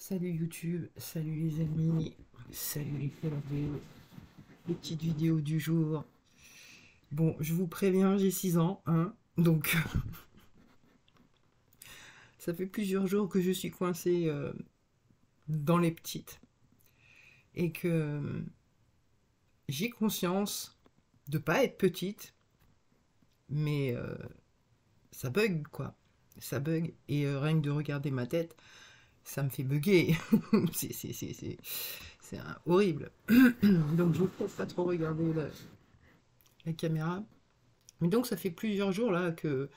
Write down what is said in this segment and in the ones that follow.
Salut YouTube, salut les amis, salut les collègues, les petites vidéos du jour. Bon, je vous préviens, j'ai 6 ans, hein, donc ça fait plusieurs jours que je suis coincée dans les petites et que j'ai conscience de pas être petite, mais ça bug quoi, ça bug et rien que de regarder ma tête, ça me fait bugger. C'est horrible. Donc je ne peux pas trop regarder la caméra. Mais donc ça fait plusieurs jours là que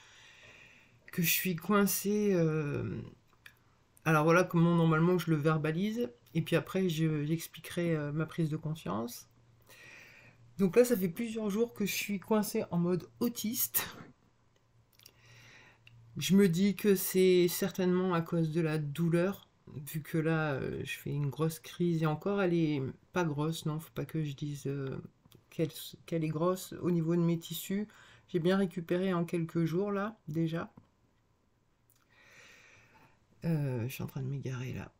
je suis coincée. Alors voilà comment normalement je le verbalise. Et puis après j'expliquerai ma prise de conscience. Donc là ça fait plusieurs jours que je suis coincée en mode autiste. Je me dis que c'est certainement à cause de la douleur. Vu que là je fais une grosse crise. Et encore elle est pas grosse, non, faut pas que je dise qu'elle est grosse au niveau de mes tissus. J'ai bien récupéré en quelques jours là déjà. Je suis en train de m'égarer là.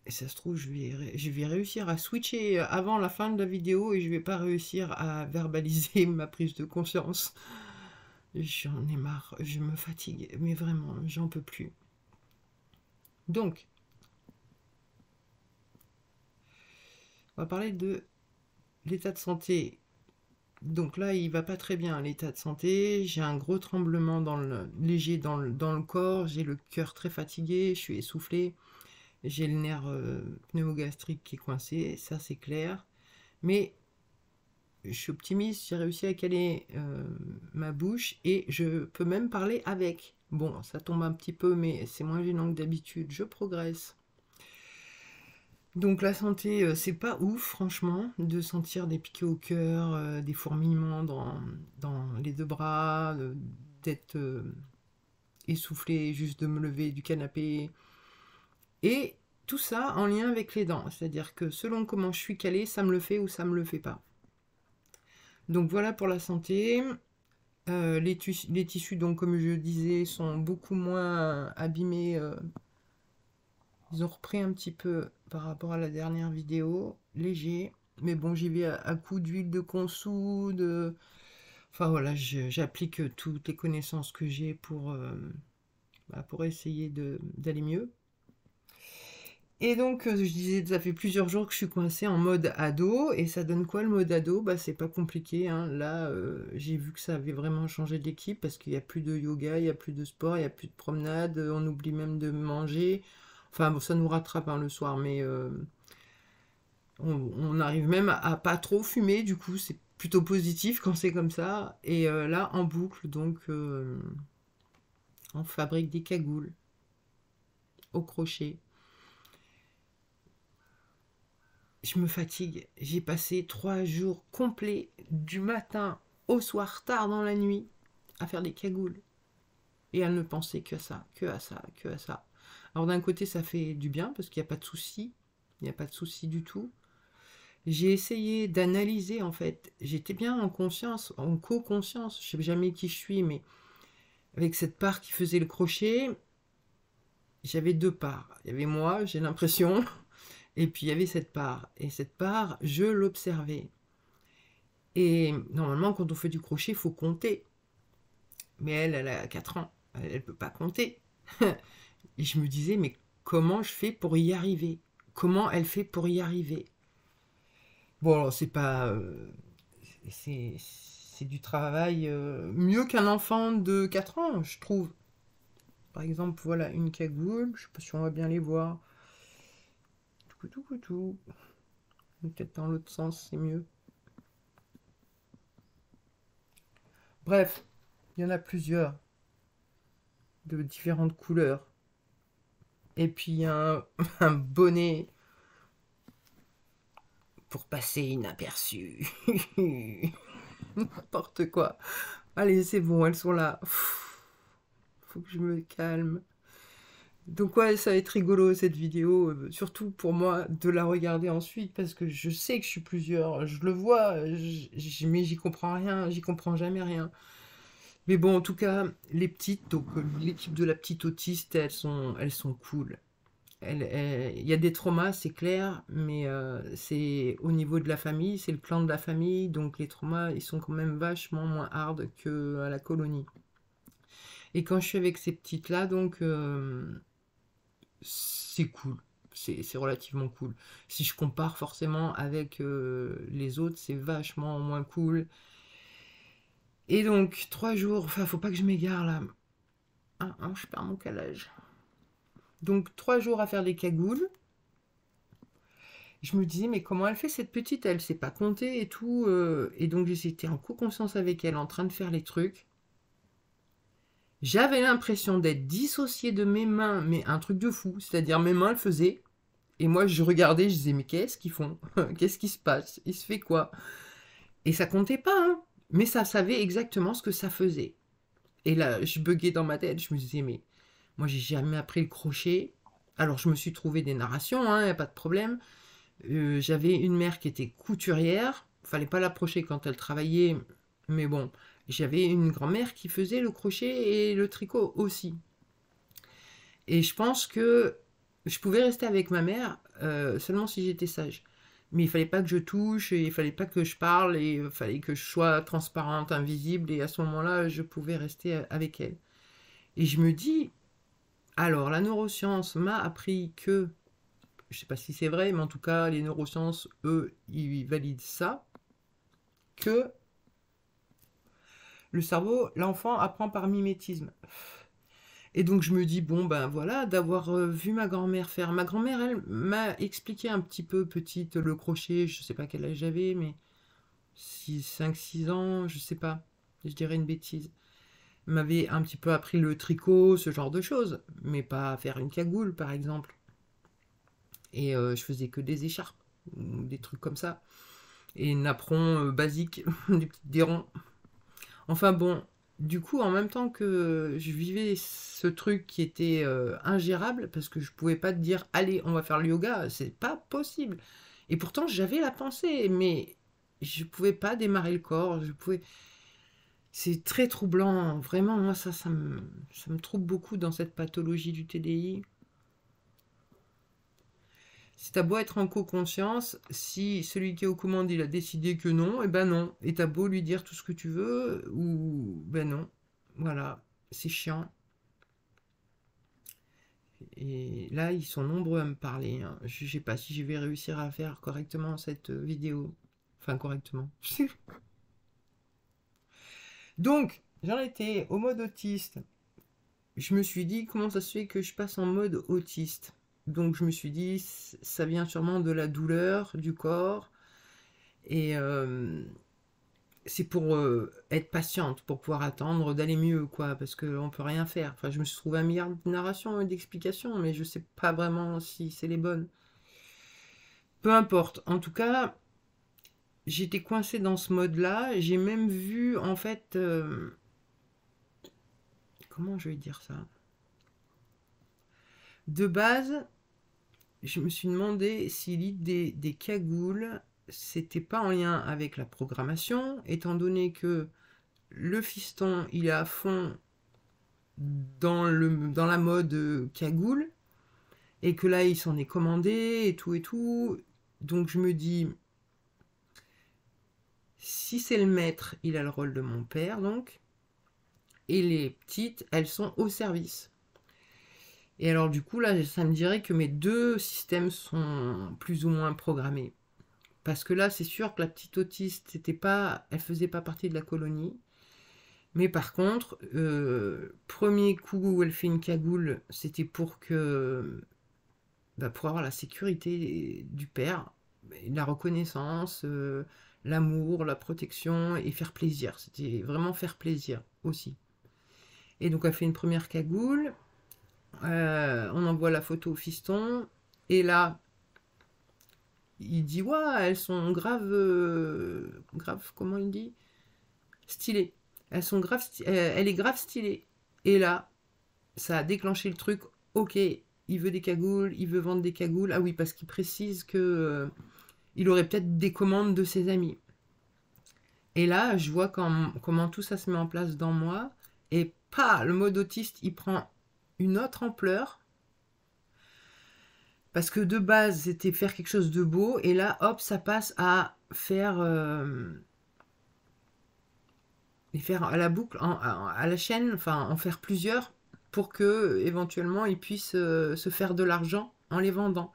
Et ça se trouve, je vais réussir à switcher avant la fin de la vidéo et je vais pas réussir à verbaliser ma prise de conscience. J'en ai marre, je me fatigue, mais vraiment, j'en peux plus. Donc, on va parler de l'état de santé. Donc là, il va pas très bien, l'état de santé. J'ai un gros tremblement léger dans le corps. J'ai le cœur très fatigué, je suis essoufflée. J'ai le nerf pneumogastrique qui est coincé, ça c'est clair. Mais je suis optimiste, j'ai réussi à caler ma bouche et je peux même parler avec. Bon, ça tombe un petit peu, mais c'est moins gênant que d'habitude, je progresse. Donc la santé, c'est pas ouf, franchement, de sentir des piquets au cœur, des fourmillements dans les deux bras, d'être essoufflé juste de me lever du canapé. Et tout ça en lien avec les dents, c'est-à-dire que selon comment je suis calée, ça me le fait ou ça me le fait pas. Donc voilà pour la santé. Les tissus, donc comme je disais, sont beaucoup moins abîmés. Ils ont repris un petit peu par rapport à la dernière vidéo, léger. Mais bon, j'y vais à coups d'huile de consoude. Enfin voilà, j'applique toutes les connaissances que j'ai pour essayer d'aller mieux. Et donc, je disais, ça fait plusieurs jours que je suis coincée en mode ado. Et ça donne quoi le mode ado? Bah, c'est pas compliqué, hein. Là, j'ai vu que ça avait vraiment changé d'équipe parce qu'il n'y a plus de yoga, il n'y a plus de sport, il n'y a plus de promenade. On oublie même de manger. Enfin, bon, ça nous rattrape hein, le soir, mais on arrive même à pas trop fumer. Du coup, c'est plutôt positif quand c'est comme ça. Et là, en boucle, donc, on fabrique des cagoules au crochet. Je me fatigue. J'ai passé 3 jours complets, du matin au soir, tard dans la nuit, à faire des cagoules. Et à ne penser que à ça, que à ça, que à ça. Alors d'un côté, ça fait du bien, parce qu'il n'y a pas de souci. Il n'y a pas de souci du tout. J'ai essayé d'analyser, en fait. J'étais bien en conscience, en co-conscience. Je ne sais jamais qui je suis, mais avec cette part qui faisait le crochet, j'avais 2 parts. Il y avait moi, j'ai l'impression, et puis il y avait cette part. Et cette part, je l'observais. Et normalement, quand on fait du crochet, il faut compter. Mais elle a 4 ans. Elle ne peut pas compter. Et je me disais, mais comment je fais pour y arriver? Comment elle fait pour y arriver? Bon, alors, c'est pas... c'est du travail mieux qu'un enfant de 4 ans, je trouve. Par exemple, voilà une cagoule. Je sais pas si on va bien les voir. Tout. Peut-être dans l'autre sens, c'est mieux. Bref, il y en a plusieurs de différentes couleurs. Et puis un bonnet pour passer inaperçu. N'importe quoi. Allez, c'est bon, elles sont là. Faut que je me calme. Donc ouais, ça va être rigolo cette vidéo, surtout pour moi de la regarder ensuite parce que je sais que je suis plusieurs, je le vois, mais j'y comprends rien, j'y comprends jamais rien. Mais bon, en tout cas, les petites, donc l'équipe de la petite autiste, elles sont cool. il y a des traumas, c'est clair, mais c'est au niveau de la famille, c'est le clan de la famille, donc les traumas, ils sont quand même vachement moins hard qu'à la colonie. Et quand je suis avec ces petites-là, donc c'est cool. C'est relativement cool. Si je compare forcément avec les autres, c'est vachement moins cool. Et donc, 3 jours, enfin, faut pas que je m'égare là. Je perds mon calage. Donc, 3 jours à faire des cagoules. Je me disais, mais comment elle fait cette petite? Elle sait pas compter et tout. Et donc, j'étais en co-conscience avec elle, en train de faire les trucs. J'avais l'impression d'être dissociée de mes mains, mais un truc de fou. C'est-à-dire, mes mains le faisaient. Et moi, je regardais, je disais, mais qu'est-ce qu'ils font? Qu'est-ce qui se passe? Il se fait quoi? Et ça comptait pas, hein. Mais ça savait exactement ce que ça faisait. Et là, je buguais dans ma tête. Je me disais, mais moi, j'ai jamais appris le crochet. Alors, je me suis trouvé des narrations, hein, y a pas de problème. J'avais une mère qui était couturière. Fallait pas l'approcher quand elle travaillait. Mais bon, j'avais une grand-mère qui faisait le crochet et le tricot aussi. Et je pense que je pouvais rester avec ma mère seulement si j'étais sage. Mais il fallait pas que je touche, et il fallait pas que je parle, et il fallait que je sois transparente, invisible, et à ce moment-là, je pouvais rester avec elle. Et je me dis, alors la neuroscience m'a appris que, je sais pas si c'est vrai, mais en tout cas, les neurosciences, eux, ils valident ça, que le cerveau, l'enfant apprend par mimétisme. Et donc je me dis, bon ben voilà, d'avoir vu ma grand-mère faire. Ma grand-mère, elle, m'a expliqué un petit peu petite le crochet, je sais pas quel âge j'avais, mais 5, 6 ans, je sais pas, je dirais une bêtise. Elle m'avait un petit peu appris le tricot, ce genre de choses, mais pas faire une cagoule par exemple. Et je faisais que des écharpes, ou des trucs comme ça. Et napperon basique, des ronds. Enfin bon, du coup, en même temps que je vivais ce truc qui était ingérable, parce que je pouvais pas te dire, allez, on va faire le yoga, c'est pas possible. Et pourtant, j'avais la pensée, mais je pouvais pas démarrer le corps, je pouvais... C'est très troublant, vraiment, moi, ça me trouble beaucoup dans cette pathologie du TDI. Si t'as beau être en co-conscience, si celui qui est aux commandes, il a décidé que non, et ben non. Et t'as beau lui dire tout ce que tu veux, ou ben non. Voilà, c'est chiant. Et là, ils sont nombreux à me parler, hein. Je sais pas si je vais réussir à faire correctement cette vidéo. Enfin, correctement. Donc, j'en étais au mode autiste. Je me suis dit, comment ça se fait que je passe en mode autiste? Donc je me suis dit, ça vient sûrement de la douleur du corps. Et c'est pour être patiente, pour pouvoir attendre d'aller mieux, quoi, parce qu'on peut rien faire. Enfin, je me suis trouvé un milliard de narrations et d'explications, mais je sais pas vraiment si c'est les bonnes. Peu importe. En tout cas, j'étais coincée dans ce mode-là. J'ai même vu, en fait... comment je vais dire ça? De base, je me suis demandé si l'idée des cagoules, c'était pas en lien avec la programmation, étant donné que le fiston, il est à fond dans la mode cagoule, et que là, il s'en est commandé, et tout, et tout. Donc je me dis, si c'est le maître, il a le rôle de mon père, donc, et les petites, elles sont au service. Et alors du coup, là, ça me dirait que mes deux systèmes sont plus ou moins programmés. Parce que là, c'est sûr que la petite autiste, elle faisait pas partie de la colonie. Mais par contre, premier coup où elle fait une cagoule, c'était pour pour avoir la sécurité du père, la reconnaissance, l'amour, la protection et faire plaisir. C'était vraiment faire plaisir aussi. Et donc elle fait une première cagoule, on envoie la photo au fiston, et là, il dit, ouais, elles sont grave, comment il dit? Stylées. Elles sont grave, elle est grave stylée. Et là, ça a déclenché le truc, ok, il veut des cagoules, il veut vendre des cagoules. Ah oui, parce qu'il précise que il aurait peut-être des commandes de ses amis. Et là, je vois comment tout ça se met en place dans moi. Et pas, le mode autiste, il prend une autre ampleur. Parce que de base, c'était faire quelque chose de beau, et là, hop, ça passe à faire, les faire à la boucle, à la chaîne, enfin, en faire plusieurs, pour que éventuellement ils puissent se faire de l'argent en les vendant.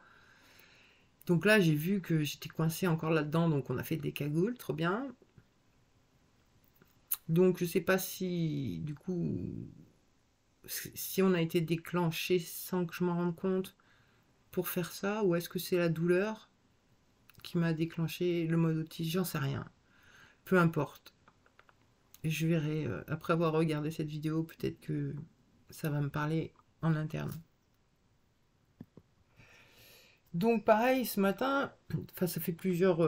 Donc là, j'ai vu que j'étais coincée encore là-dedans, donc on a fait des cagoules, trop bien. Donc je sais pas si, du coup, si on a été déclenché sans que je m'en rende compte pour faire ça, ou est-ce que c'est la douleur qui m'a déclenché le mode autiste, j'en sais rien. Peu importe. Je verrai, après avoir regardé cette vidéo, peut-être que ça va me parler en interne. Donc pareil, ce matin, enfin ça fait plusieurs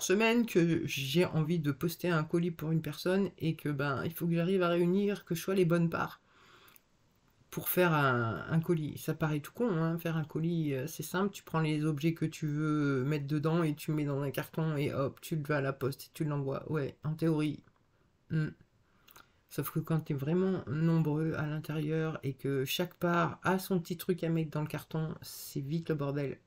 semaines que j'ai envie de poster un colis pour une personne, et que il faut que j'arrive à réunir, que je sois les bonnes parts pour faire un colis. Ça paraît tout con, hein, faire un colis, c'est simple, tu prends les objets que tu veux mettre dedans et tu mets dans un carton, et hop, tu le vas à la poste et tu l'envoies. Ouais, en théorie. Hmm. Sauf que quand tu es vraiment nombreux à l'intérieur et que chaque part a son petit truc à mettre dans le carton, c'est vite le bordel.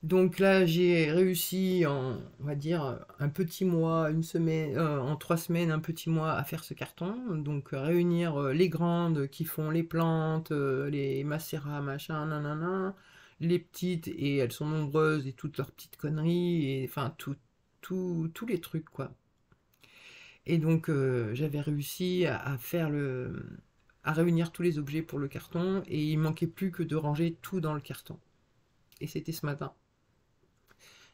Donc là, j'ai réussi en, on va dire, un petit mois, une semaine, en 3 semaines, un petit mois à faire ce carton. Donc réunir les grandes qui font les plantes, les macérats, machin, nanana, les petites, et elles sont nombreuses, et toutes leurs petites conneries, et enfin tous les trucs, quoi. Et donc j'avais réussi à faire à réunir tous les objets pour le carton, et il manquait plus que de ranger tout dans le carton. Et c'était ce matin.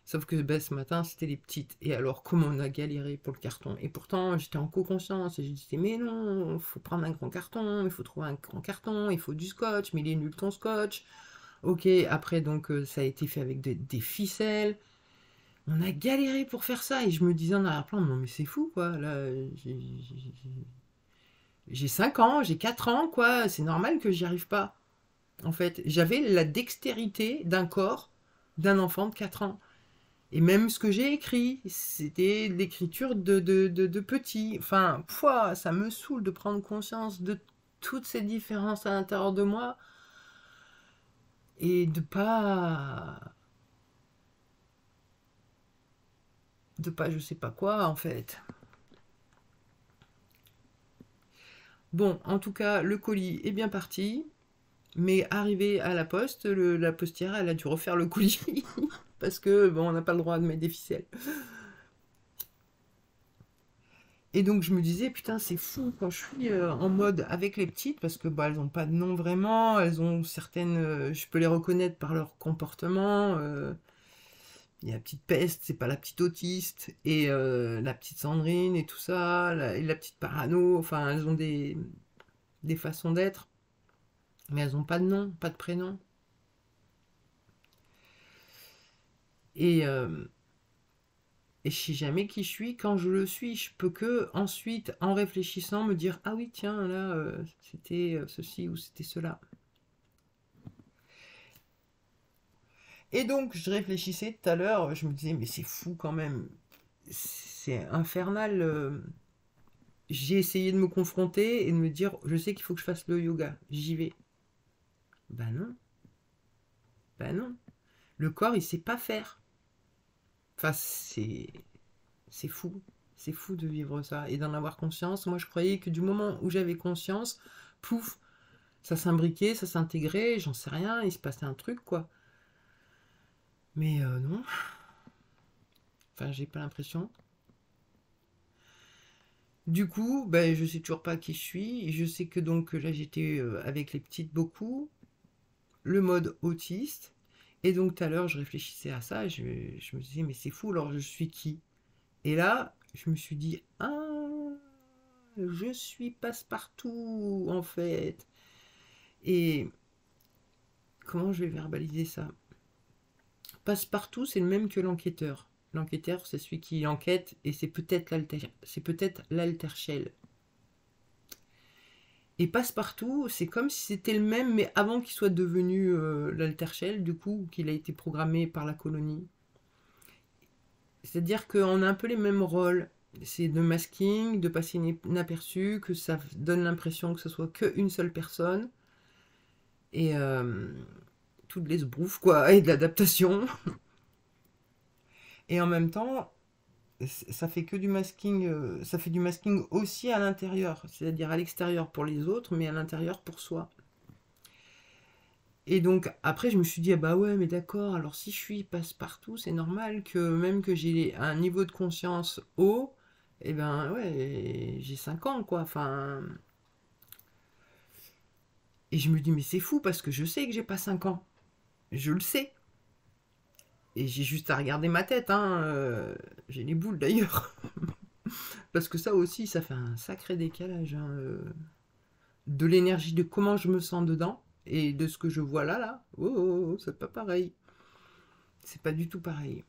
Sauf que ce matin, c'était les petites. Et alors, comment on a galéré pour le carton. Et pourtant, j'étais en co-conscience. Et je disais, mais non, il faut prendre un grand carton, il faut trouver un grand carton, il faut du scotch, mais il est nul ton scotch. Ok, après, donc, ça a été fait avec des ficelles. On a galéré pour faire ça. Et je me disais en arrière-plan, non, mais c'est fou, quoi. Là, j'ai 5 ans, j'ai 4 ans, quoi. C'est normal que j'y arrive pas. En fait, j'avais la dextérité d'un corps d'un enfant de 4 ans. Et même ce que j'ai écrit, c'était l'écriture de petit. Enfin, ça me saoule de prendre conscience de toutes ces différences à l'intérieur de moi, et de pas je sais pas quoi, en fait. Bon, en tout cas, le colis est bien parti, mais arrivé à la poste, la postière, elle a dû refaire le colis parce que bon, on n'a pas le droit de mettre des ficelles. Et donc je me disais, putain, c'est fou quand je suis en mode avec les petites, parce que elles n'ont pas de nom vraiment, elles ont certaines, je peux les reconnaître par leur comportement. Il y a la petite peste, c'est pas la petite autiste, et la petite Sandrine et tout ça, et la petite parano, enfin elles ont des façons d'être, mais elles n'ont pas de nom, pas de prénom. Et, et je sais jamais qui je suis quand je le suis. Je peux que ensuite, en réfléchissant, me dire, ah oui, tiens, là, c'était ceci ou c'était cela. Et donc, je réfléchissais tout à l'heure, je me disais, mais c'est fou quand même. C'est infernal. J'ai essayé de me confronter et de me dire, je sais qu'il faut que je fasse le yoga. J'y vais. Ben non. Ben non. Le corps, il sait pas faire. Enfin, c'est fou. C'est fou de vivre ça et d'en avoir conscience. Moi, je croyais que du moment où j'avais conscience, pouf, ça s'imbriquait, ça s'intégrait, j'en sais rien, il se passait un truc, quoi. Mais non. Enfin, j'ai pas l'impression. Du coup, je sais toujours pas qui je suis. Je sais que donc là, j'étais avec les petites beaucoup, le mode autiste. Et donc tout à l'heure, je réfléchissais à ça, je me disais, mais c'est fou, alors je suis qui? Et là, je me suis dit, ah, je suis passe-partout, en fait. Et comment je vais verbaliser ça? Passe-partout, c'est le même que l'enquêteur. L'enquêteur, c'est celui qui enquête, et c'est peut-être l'alter shell. Et passe-partout, c'est comme si c'était le même, mais avant qu'il soit devenu l'alter shell, du coup, qu'il a été programmé par la colonie. C'est-à-dire qu'on a un peu les mêmes rôles. C'est de masking, de passer inaperçu, que ça donne l'impression que ce soit qu'une seule personne. et toutes les sbrouffes, quoi, et de l'adaptation. Et en même temps, ça fait que du masking, ça fait du masking aussi à l'intérieur, c'est-à-dire à l'extérieur pour les autres, mais à l'intérieur pour soi. Et donc après je me suis dit ah bah ouais mais d'accord, alors si je suis passe-partout, c'est normal que même que j'ai un niveau de conscience haut, et ben ouais, j'ai 5 ans quoi, enfin. Et je me dis mais c'est fou parce que je sais que j'ai pas 5 ans. Je le sais. Et j'ai juste à regarder ma tête, hein. J'ai les boules d'ailleurs. Parce que ça aussi, ça fait un sacré décalage, hein, de l'énergie de comment je me sens dedans et de ce que je vois là. Oh, oh, oh, c'est pas pareil. C'est pas du tout pareil.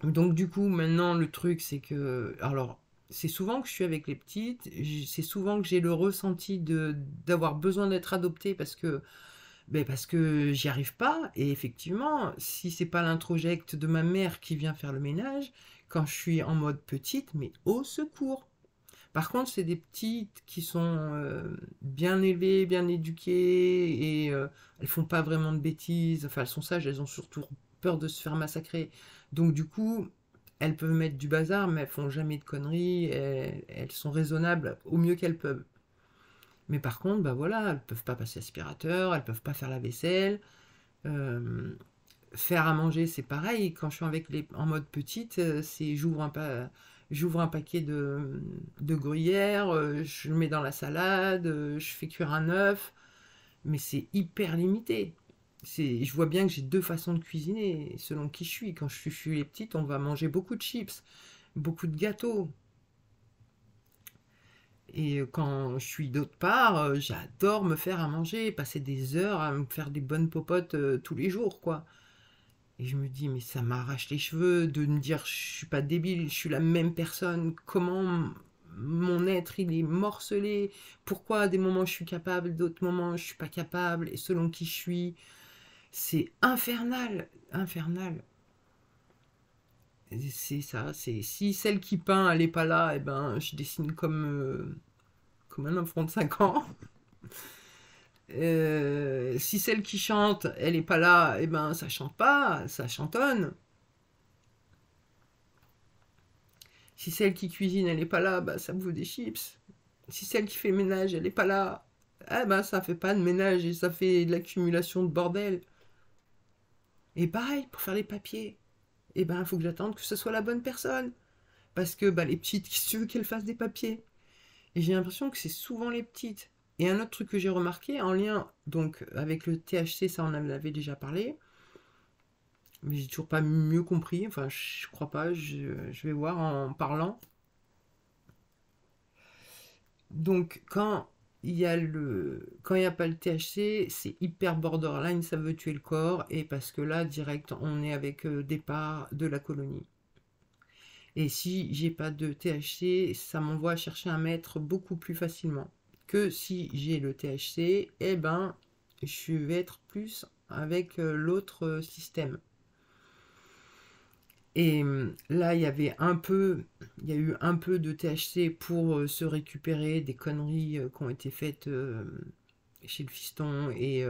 Donc du coup, maintenant, le truc, c'est que... Alors, c'est souvent que je suis avec les petites, c'est souvent que j'ai le ressenti d'avoir besoin d'être adoptée parce que j'y arrive pas. Et effectivement, si c'est pas l'introjecte de ma mère qui vient faire le ménage, quand je suis en mode petite, mais au secours. Par contre, c'est des petites qui sont bien élevées, bien éduquées, et elles font pas vraiment de bêtises. Enfin, elles sont sages, elles ont surtout peur de se faire massacrer. Donc du coup, elles peuvent mettre du bazar, mais elles font jamais de conneries. Elles sont raisonnables au mieux qu'elles peuvent. Mais par contre, bah voilà, elles peuvent pas passer aspirateur, elles peuvent pas faire la vaisselle. Euh, Faire à manger, c'est pareil. Quand je suis en mode petite, c'est j'ouvre un paquet de gruyère, je le mets dans la salade, je fais cuire un œuf, mais c'est hyper limité. Je vois bien que j'ai deux façons de cuisiner, selon qui je suis. Quand je suis les petites, on va manger beaucoup de chips, beaucoup de gâteaux. Et quand je suis d'autre part, j'adore me faire à manger, passer des heures à me faire des bonnes popotes tous les jours, quoi. Et je me dis, mais ça m'arrache les cheveux de me dire, je suis pas débile, je suis la même personne. Comment mon être, il est morcelé? Pourquoi à des moments je suis capable, d'autres moments je suis pas capable? Et selon qui je suis, c'est infernal, infernal. C'est ça, c'est si celle qui peint, elle est pas là, et ben je dessine comme un enfant de 5 ans. Si celle qui chante, elle est pas là, et ben ça chante pas, ça chantonne. Si celle qui cuisine, elle n'est pas là, bah, ça bouffe des chips. Si celle qui fait le ménage, elle n'est pas là, ah bah, ça fait pas de ménage et ça fait de l'accumulation de bordel. Et pareil, pour faire les papiers, eh ben, il faut que j'attende que ce soit la bonne personne. Parce que bah, les petites, qu'est-ce que tu veux qu'elles fassent des papiers? Et j'ai l'impression que c'est souvent les petites. Et un autre truc que j'ai remarqué, en lien donc avec le THC, ça on en avait déjà parlé, mais j'ai toujours pas mieux compris, enfin je crois pas, je vais voir en parlant. Donc, quand il y a pas le THC, c'est hyper borderline, ça veut tuer le corps, et parce que là, direct, on est avec départ de la colonie. Et si j'ai pas de THC, ça m'envoie chercher un maître beaucoup plus facilement. Que si j'ai le THC, eh ben, je vais être plus avec l'autre système. Et là, il y a eu un peu de THC pour se récupérer des conneries qui ont été faites chez le fiston et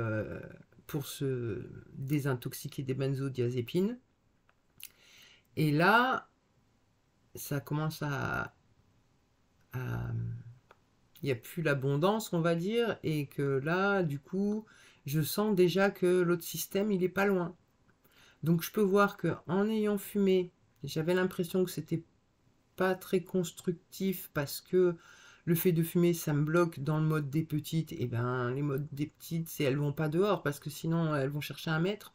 pour se désintoxiquer des benzodiazépines. Et là, ça commence à- il n'y a plus l'abondance, on va dire, et que là, du coup, je sens déjà que l'autre système, il est pas loin. Donc je peux voir que en ayant fumé, j'avais l'impression que c'était pas très constructif parce que le fait de fumer, ça me bloque dans le mode des petites. Et ben, les modes des petites, c'est elles vont pas dehors parce que sinon elles vont chercher un maître.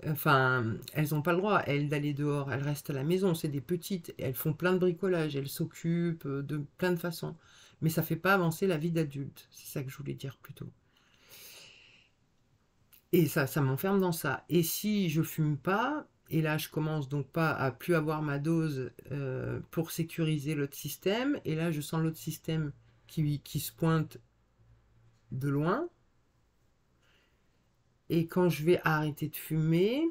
Enfin, elles n'ont pas le droit, elles, d'aller dehors. Elles restent à la maison. C'est des petites. Elles font plein de bricolage. Elles s'occupent de plein de façons. Mais ça fait pas avancer la vie d'adulte. C'est ça que je voulais dire plutôt. Et ça m'enferme dans ça. Et si je fume pas, et là je commence donc pas à plus avoir ma dose pour sécuriser l'autre système, et là je sens l'autre système qui se pointe de loin, et quand je vais arrêter de fumer,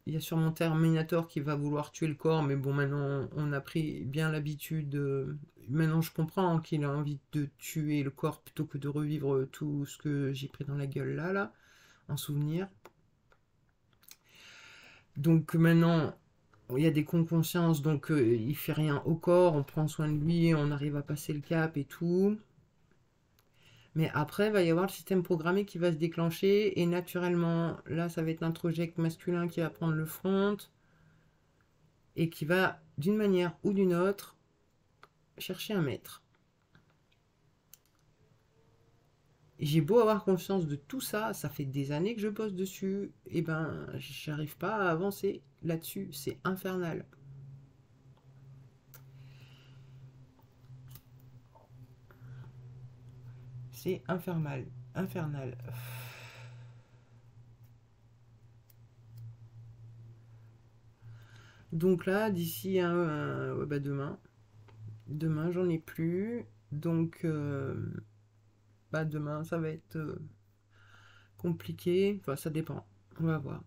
il y a sûrement Terminator qui va vouloir tuer le corps, mais bon, maintenant, on a pris bien l'habitude. Maintenant, je comprends qu'il a envie de tuer le corps plutôt que de revivre tout ce que j'ai pris dans la gueule là, en souvenir. Donc maintenant, il y a des consciences, donc il fait rien au corps, on prend soin de lui, on arrive à passer le cap et tout. Mais après, il va y avoir le système programmé qui va se déclencher, et naturellement, là, ça va être l'introject masculin qui va prendre le front, et qui va, d'une manière ou d'une autre, chercher un maître. J'ai beau avoir conscience de tout ça, ça fait des années que je bosse dessus, et ben, j'arrive pas à avancer là-dessus, c'est infernal. C'est infernal, infernal. Donc là, d'ici ouais, bah demain j'en ai plus, donc bah demain ça va être compliqué, enfin ça dépend, on va voir.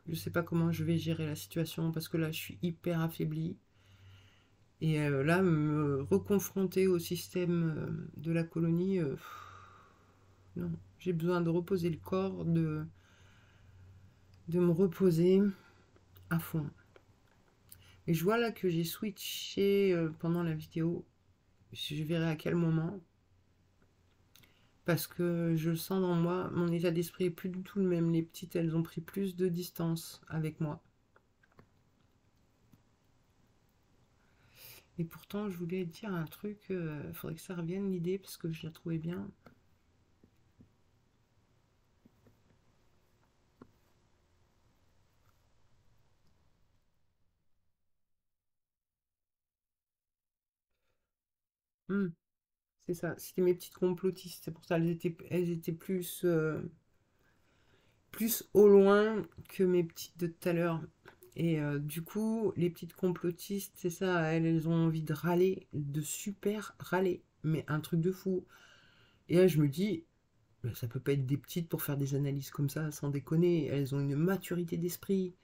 Je sais pas comment je vais gérer la situation parce que là je suis hyper affaiblie. Et là, me reconfronter au système de la colonie, non, j'ai besoin de reposer le corps, de me reposer à fond. Et je vois là que j'ai switché pendant la vidéo. Je verrai à quel moment. Parce que je le sens dans moi, mon état d'esprit est plus du tout le même. Les petites, elles ont pris plus de distance avec moi. Et pourtant, je voulais dire un truc, faudrait que ça revienne l'idée parce que je la trouvais bien. Hmm, c'est ça, c'était mes petites complotistes. C'est pour ça elles étaient plus au loin que mes petites de tout à l'heure. Et du coup, les petites complotistes, c'est ça, elles ont envie de râler, de super râler. Mais un truc de fou. Et là, je me dis, mais ça peut pas être des petites pour faire des analyses comme ça, sans déconner. Elles ont une maturité d'esprit.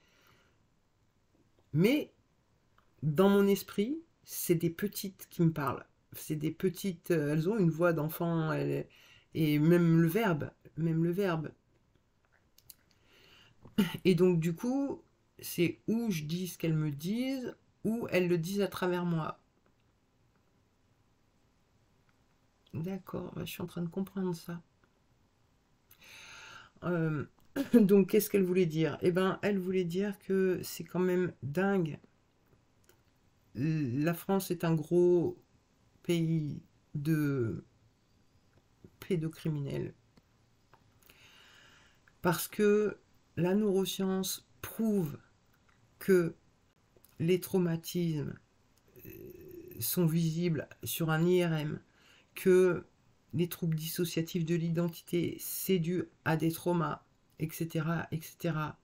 Mais dans mon esprit, c'est des petites qui me parlent. C'est des petites, elles ont une voix d'enfant, et même le verbe, même le verbe. Et donc du coup, c'est où je dis ce qu'elles me disent, ou elles le disent à travers moi. D'accord, bah, je suis en train de comprendre ça. Euh, donc qu'est-ce qu'elle voulait dire? Eh ben, elle voulait dire que c'est quand même dingue. La France est un gros pays de pédocriminels. Parce que la neuroscience prouve que les traumatismes sont visibles sur un IRM, que les troubles dissociatifs de l'identité, c'est dû à des traumas, etc. etc.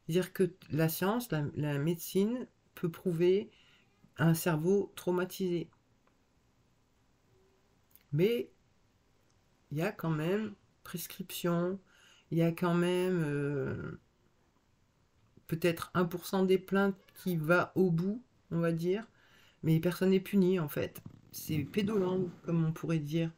Dire que la science, la médecine peut prouver un cerveau traumatisé. Mais il y a quand même prescription, il y a quand même peut-être 1% des plaintes qui va au bout, on va dire, mais personne n'est puni en fait. C'est pédolant, comme on pourrait dire.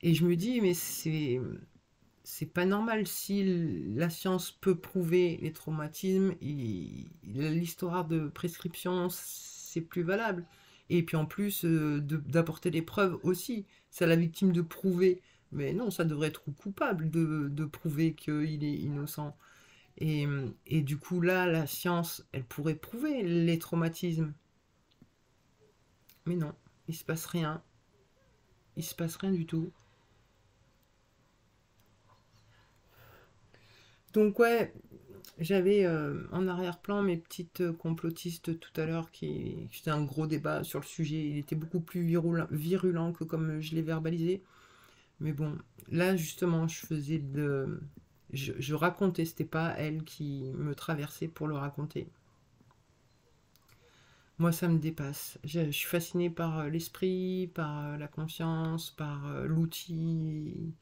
Et je me dis, mais c'est pas normal si la science peut prouver les traumatismes, l'histoire de prescription, c'est plus valable. Et puis en plus, d'apporter des preuves aussi. C'est à la victime de prouver. Mais non, ça devrait être coupable de prouver qu'il est innocent. Et du coup, là, la science, elle pourrait prouver les traumatismes. Mais non, il se passe rien. Il se passe rien du tout. Donc ouais, j'avais en arrière-plan mes petites complotistes tout à l'heure qui c'était un gros débat sur le sujet. Il était beaucoup plus virulent que comme je l'ai verbalisé. Mais bon, là justement, je racontais, c'était pas elle qui me traversait pour le raconter. Moi, ça me dépasse. Je suis fascinée par l'esprit, par la conscience, par l'outil.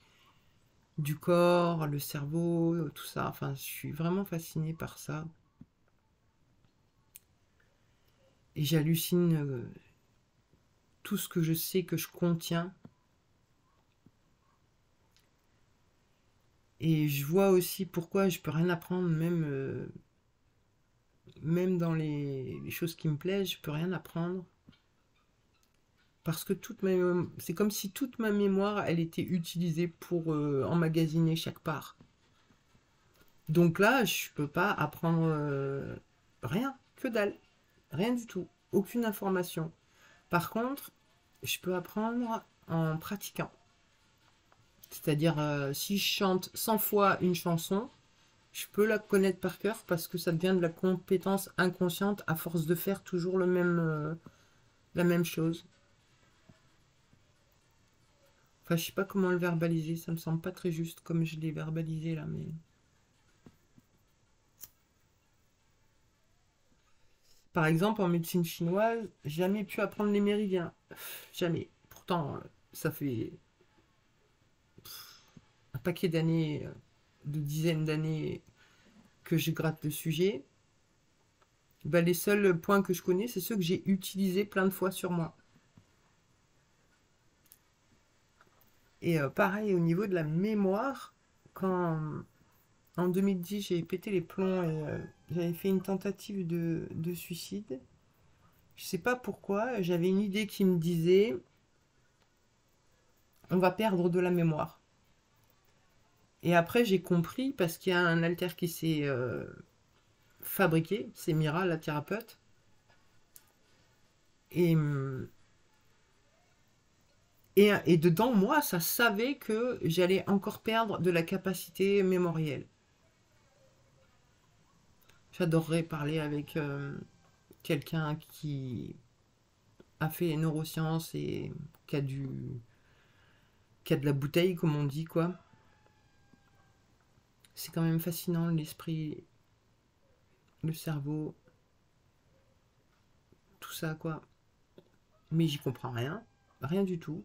du corps, le cerveau, tout ça. Enfin, je suis vraiment fascinée par ça. Et j'hallucine tout ce que je sais que je contiens. Et je vois aussi pourquoi je peux rien apprendre, même dans les choses qui me plaisent, je peux rien apprendre. Parce que c'est comme si toute ma mémoire, elle était utilisée pour emmagasiner chaque part. Donc là, je peux pas apprendre rien, que dalle, rien du tout, aucune information. Par contre, je peux apprendre en pratiquant. C'est-à-dire, si je chante 100 fois une chanson, je peux la connaître par cœur parce que ça devient de la compétence inconsciente à force de faire toujours la même chose. Enfin, je sais pas comment le verbaliser, ça me semble pas très juste comme je l'ai verbalisé là, mais... Par exemple, en médecine chinoise, jamais pu apprendre les méridiens. Jamais. Pourtant, ça fait un paquet d'années, de dizaines d'années que je gratte le sujet. Bah, les seuls points que je connais, c'est ceux que j'ai utilisés plein de fois sur moi. Et pareil, au niveau de la mémoire, quand en 2010 j'ai pété les plombs et j'avais fait une tentative de suicide, je sais pas pourquoi, j'avais une idée qui me disait on va perdre de la mémoire. Et après j'ai compris parce qu'il y a un alter qui s'est fabriqué, c'est Mira, la thérapeute. Et, et dedans, moi, ça savait que j'allais encore perdre de la capacité mémorielle. J'adorerais parler avec quelqu'un qui a fait les neurosciences et qui a de la bouteille, comme on dit, quoi. C'est quand même fascinant, l'esprit, le cerveau, tout ça, quoi. Mais j'y comprends rien, rien du tout.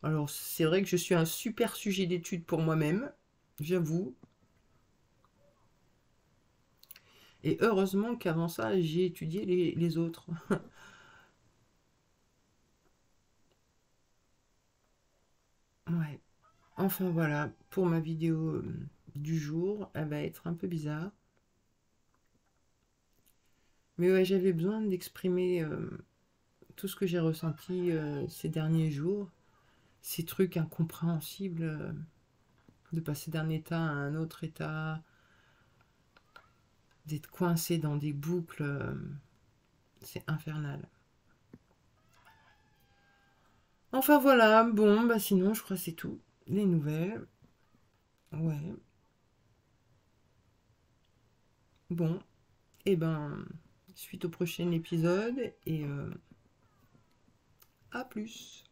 Alors, c'est vrai que je suis un super sujet d'étude pour moi-même, j'avoue. Et heureusement qu'avant ça, j'ai étudié les autres. Ouais. Enfin voilà, pour ma vidéo du jour, elle va être un peu bizarre. Mais ouais, j'avais besoin d'exprimer tout ce que j'ai ressenti ces derniers jours. Ces trucs incompréhensibles de passer d'un état à un autre état, d'être coincé dans des boucles, c'est infernal. Enfin voilà, bon, bah sinon je crois que c'est tout. Les nouvelles, ouais. Bon, et ben, suite au prochain épisode et à plus.